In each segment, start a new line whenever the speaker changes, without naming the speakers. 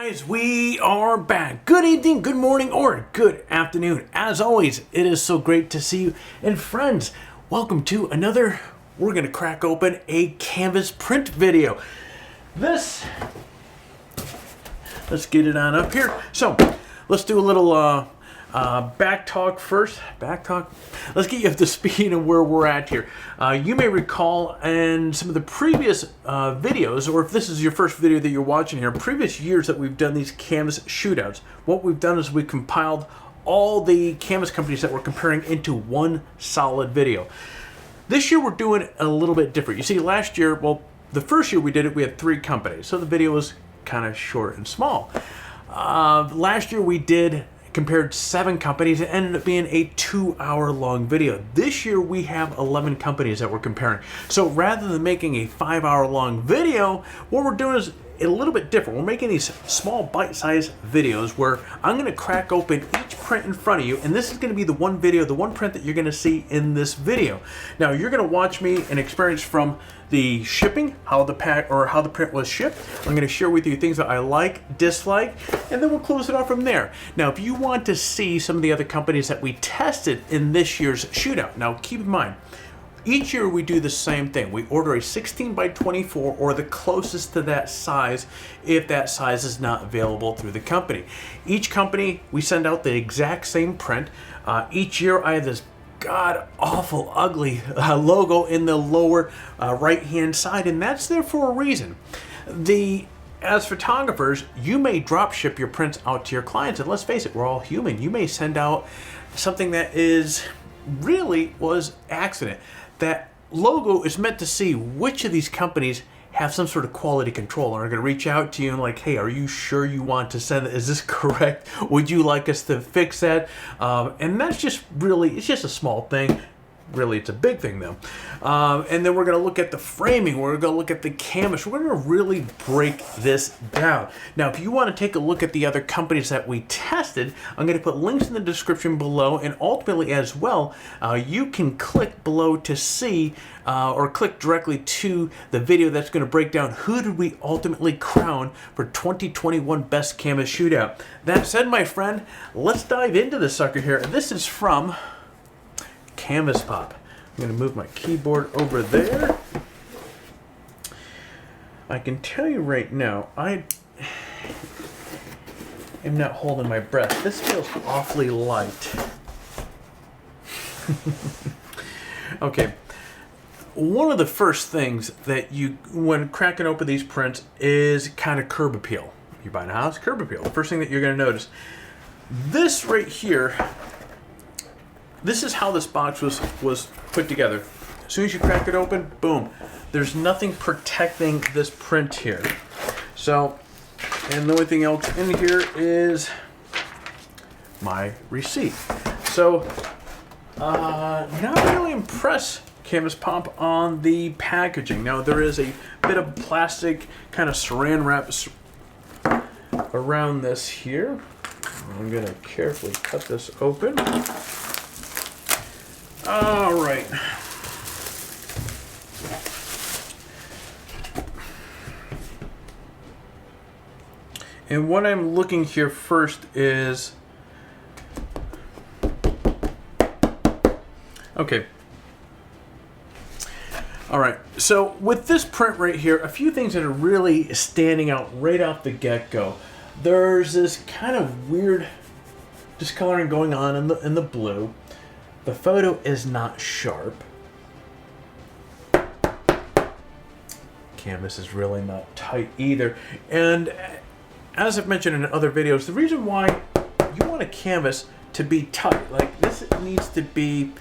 Guys, we are back. Good evening, good morning, or good afternoon. As always, it is so great to see you. And friends, welcome to another, we're going to crack open a Canvas print video. Let's get it on up here. So, let's do a little back talk first. Back talk. Let's get you up to speed of where we're at here. You may recall in some of the previous videos, or if this is your first video that you're watching here, previous years that we've done these Canvas shootouts, what we've done is we compiled all the Canvas companies that we're comparing into one solid video. This year we're doing it a little bit different. You see, last year, well, the first year we did it, we had 3 companies, so the video was kind of short and small. Last year we compared 7 companies. It ended up being a 2-hour-long video. This year we have 11 companies that we're comparing. So rather than making a 5-hour-long video, what we're doing is a little bit different. We're making these small bite-sized videos where I'm going to crack open each print in front of you, and this is going to be the one video, the one print that you're going to see in this video. Now you're going to watch me and experience from the shipping, how the print was shipped. I'm going to share with you things that I like, dislike, and then we'll close it off from there. Now, if you want to see some of the other companies that we tested in this year's shootout, now keep in mind, each year we do the same thing. We order a 16 by 24 or the closest to that size if that size is not available through the company. Each company, we send out the exact same print. Each year I have this god-awful, ugly logo in the lower right-hand side, and that's there for a reason. As photographers, you may drop ship your prints out to your clients, and let's face it, we're all human. You may send out something that was accident. That logo is meant to see which of these companies have some sort of quality control and are going to reach out to you and like, hey, are you sure you want to send it? Is this correct? Would you like us to fix that? And that's just it's just a small thing. Really, it's a big thing though. And then we're going to look at the framing. We're going to look at the canvas. We're going to really break this down. Now, if you want to take a look at the other companies that we tested, I'm going to put links in the description below, and ultimately as well, you can click below to see or click directly to the video that's going to break down who did we ultimately crown for 2021 Best Canvas Shootout. That said, my friend, let's dive into this sucker here. This is from CanvasPop. I'm going to move my keyboard over there. I can tell you right now, I am not holding my breath. This feels awfully light. Okay. One of the first things that when cracking open these prints is kind of curb appeal. You buy a house, curb appeal. The first thing that you're going to notice. This right here, this is how this box was put together. As soon as you crack it open, boom. There's nothing protecting this print here. So, and the only thing else in here is my receipt. So, not really impressed, CanvasPop, on the packaging. Now, there is a bit of plastic kind of saran wrap around this here. I'm going to carefully cut this open. All right. And what I'm looking here first is, okay. All right. So with this print right here, a few things that are really standing out right off the get-go. There's this kind of weird discoloring going on in the blue. The photo is not sharp. Canvas is really not tight either. And as I've mentioned in other videos, the reason why you want a canvas to be tight, like this needs to be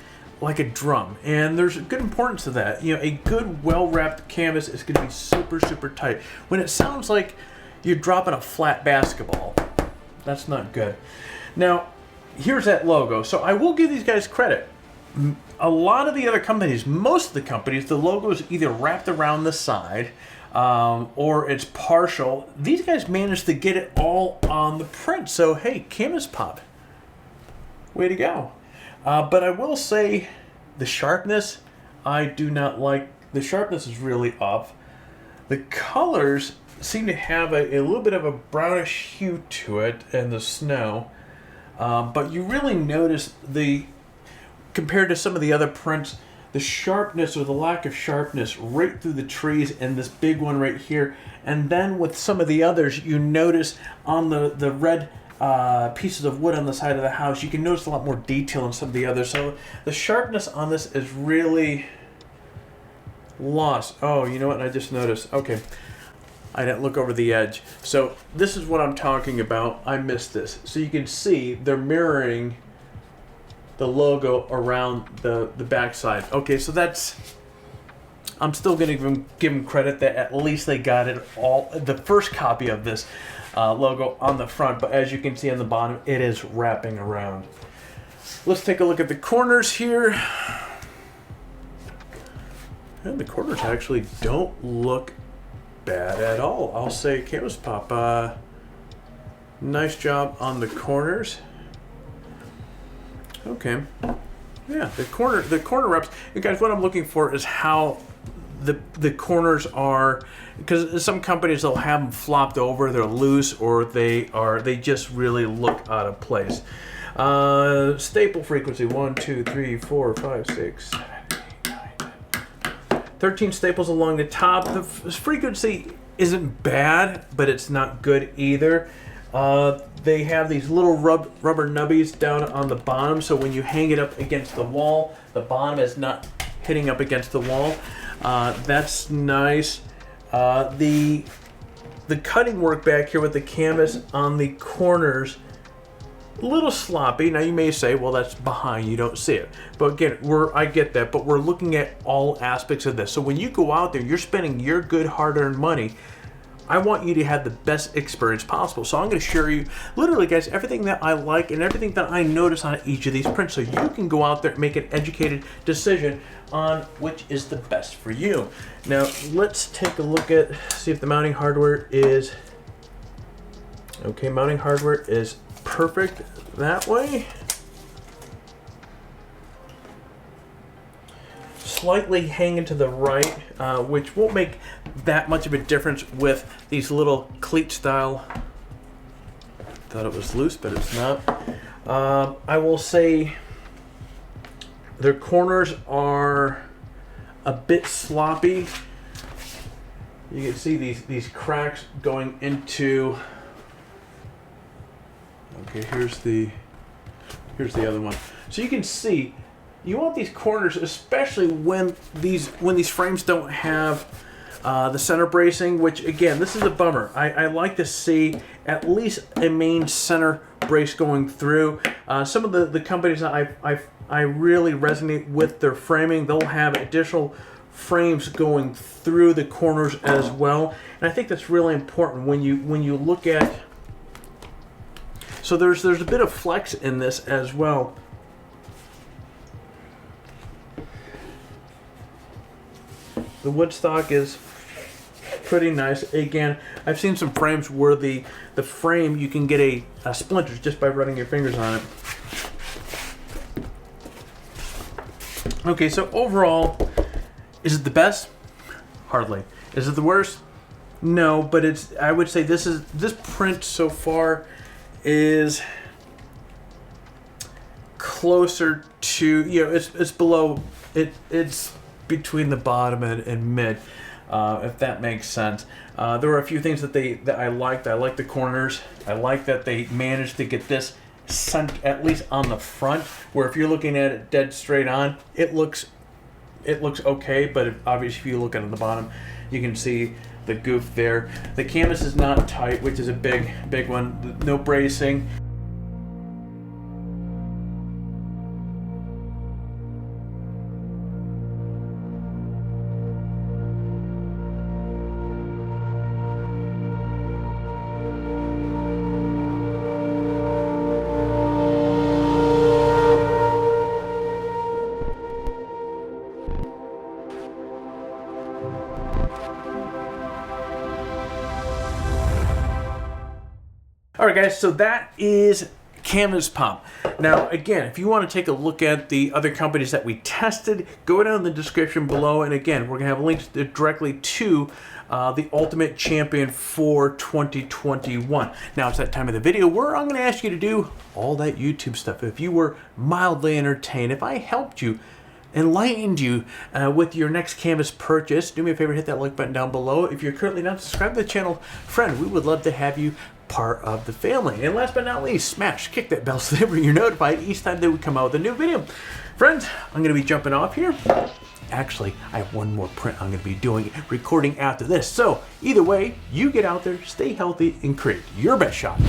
like a drum. And there's good importance to that. You know, a good, well-wrapped canvas is going to be super, super tight. When it sounds like you're dropping a flat basketball, that's not good. Now, here's that logo. So I will give these guys credit. A lot of the other companies, most of the companies, the logo is either wrapped around the side or it's partial. These guys managed to get it all on the print. So, hey, CanvasPop, way to go. But I will say the sharpness, I do not like. The sharpness is really off. The colors seem to have a little bit of a brownish hue to it in the snow. But you really notice compared to some of the other prints, the sharpness or the lack of sharpness right through the trees and this big one right here. And then with some of the others, you notice on the red pieces of wood on the side of the house, you can notice a lot more detail in some of the others. So the sharpness on this is really lost. Oh, you know what? I just noticed. Okay. I didn't look over the edge. So this is what I'm talking about. I missed this. So you can see they're mirroring the logo around the backside. Okay, so that's... I'm still going to give them credit that at least they got it all, the first copy of this logo on the front. But as you can see on the bottom, it is wrapping around. Let's take a look at the corners here. And the corners actually don't look bad at all. I'll say CanvasPop, nice job on the corners. Okay, yeah, the corner wraps. And guys, what I'm looking for is how the corners are, because some companies they'll have them flopped over, they're loose, or they just really look out of place. Staple frequency 1, 2, 3, 4, 5, 6, 7, 8, 9, 10. 13 staples along the top. The frequency isn't bad, but it's not good either. They have these little rubber nubbies down on the bottom, so when you hang it up against the wall, the bottom is not hitting up against the wall. That's nice. The cutting work back here with the canvas on the corners, a little sloppy. Now you may say, well, that's behind, you don't see it. But again, I get that, but we're looking at all aspects of this. So when you go out there, you're spending your good hard-earned money. I want you to have the best experience possible. So I'm going to share you, literally guys, everything that I like and everything that I notice on each of these prints, so you can go out there and make an educated decision on which is the best for you. Now let's take a look at, see if the mounting hardware is, okay, mounting hardware is perfect that way. Slightly hanging to the right, which won't make that much of a difference with these little cleat style. Thought it was loose, but it's not. I will say their corners are a bit sloppy. You can see these cracks going into. Okay, here's the other one. So you can see. You want these corners, especially when these frames don't have the center bracing, which again, this is a bummer. I like to see at least a main center brace going through. Some of the companies that I really resonate with their framing, they'll have additional frames going through the corners as well. And I think that's really important when you look at. So there's a bit of flex in this as well. The wood stock is pretty nice. Again, I've seen some frames where the frame, you can get a splinters just by running your fingers on it. Okay, so overall, is it the best? Hardly. Is it the worst? No, but I would say this print so far is closer to, it's below, it's between the bottom and mid, if that makes sense. There were a few things that I liked. I liked the corners. I like that they managed to get this sent at least on the front, where if you're looking at it dead straight on, it looks okay. But obviously, if you look at the bottom, you can see the goof there. The canvas is not tight, which is a big one. No bracing. All right, guys, so that is CanvasPop. Now, again, if you want to take a look at the other companies that we tested, go down in the description below. And again, we're going to have links directly to the Ultimate Champion for 2021. Now, it's that time of the video where I'm going to ask you to do all that YouTube stuff. If you were mildly entertained, if I helped you, enlightened you with your next Canvas purchase, do me a favor, hit that like button down below. If you're currently not subscribed to the channel, friend, we would love to have you part of the family. And last but not least, kick that bell so that you're notified each time that we come out with a new video. Friends, I'm going to be jumping off here. Actually, I have one more print I'm going to be recording after this. So either way, you get out there, stay healthy, and create your best shot.